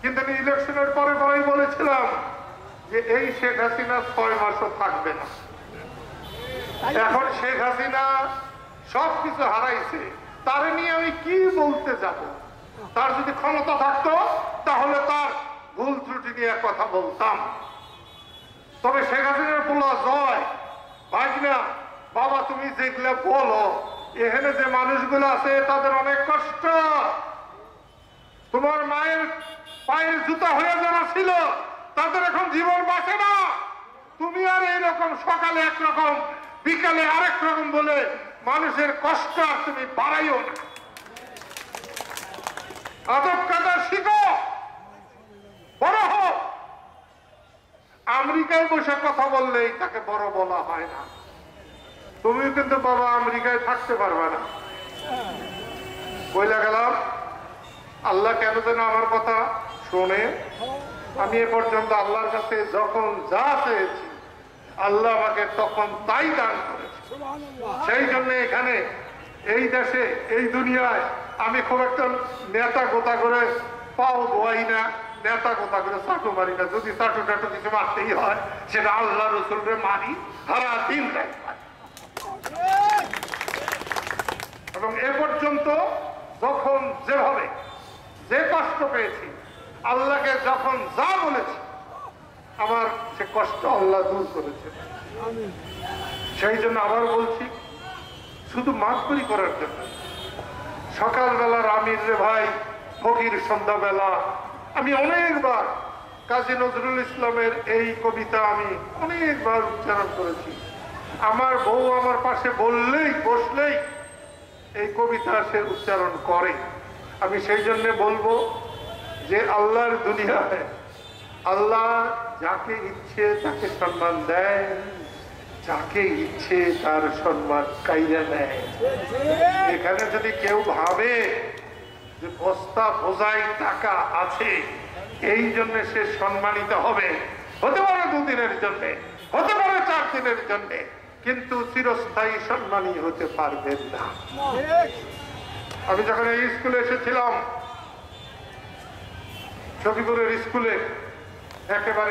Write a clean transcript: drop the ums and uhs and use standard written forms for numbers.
কিন্তু ইলেকশনের পরে পরেই বলেছিলাম যে এই শেখ হাসিনা 6 মাসও থাকবে না। এখন শেখ হাসিনা সবকিছু হারাইছে, তার নিয়ে আমি কি বলতে যাব? তার যদি ক্ষমতা থাকতো তাহলে তার ভুল ত্রুটি নিয়ে কথা বলতাম। তবে শেখ হাসিনার পোলা জয় ভাগনা, বাবা তুমি যেগুলো বলো, এখানে যে মানুষগুলো আছে তাদের অনেক কষ্ট। তোমার মায়ের পায়ের জুতা হয়ে যারা ছিল তাদের এখন জীবন বাঁচে না। তুমি আর এইরকম সকালে একরকম বিকালে আরেক রকম বলে মানুষের কষ্ট আর তুমি বাড়াইও না। আদব কাদা শিখো, বড় হোক। আমেরিকায় বসে কথা বললেই তাকে বড় বলা হয় না। তুমি কিন্তু বাবা আমেরিকায় থাকতে পারবে না। বইলা গেলাম, আল্লাহ কেন যেন আমার কথা শোনে। আমি এ পর্যন্ত আল্লাহর কাছে যখন যা চেয়েছি আল্লাহ আমাকে তখন তাই দান করেছে। সেই জন্য এখানে এই দেশে এই দুনিয়ায় আমি খুব একটা নেতা গোতা করে পাও ধোয়াই না, নেতা গোতা করে চাটু মারি না। যদি চাটু টাটু কিছু মারতেই হয় সেটা আল্লাহ রসুলরে মারি, সারা দিন দেয়। এবং এ পর্যন্ত যখন যেভাবে যে কষ্ট পেয়েছি, আল্লাহকে যখন যা বলেছি আমার সে কষ্ট আল্লাহ দূর করেছে। সেই জন্য আবার বলছি, শুধু মাতবরি করার জন্য সকালবেলার আমির রে ভাই, ফকির সন্ধ্যাবেলা আমি অনেকবার কাজী নজরুল ইসলামের এই কবিতা আমি অনেকবার উচ্চারণ করেছি। আমার বউ আমার পাশে বললেই বসলেই এই কবিতা সে উচ্চারণ করে। আমি সেই জন্য বলবো যে আল্লাহর দুনিয়ায় আল্লাহ যাকে ইচ্ছে তাকে সম্মান দেয়, যাকে ইচ্ছে তার সম্মান কাইরা নেয়। এখানে যদি কেউ ভাবে যে বস্তা বোঝাই টাকা আছে এই জন্য সে সম্মানিত হবে, হতে পারে 2 দিনের জন্য, হতে পারে 4 দিনের জন্য, কিন্তু চিরস্থায়ী সম্মানী হতে পারবেন না। আমি যখন এই স্কুলে এসেছিলাম, সখীপুরের স্কুলে একেবারে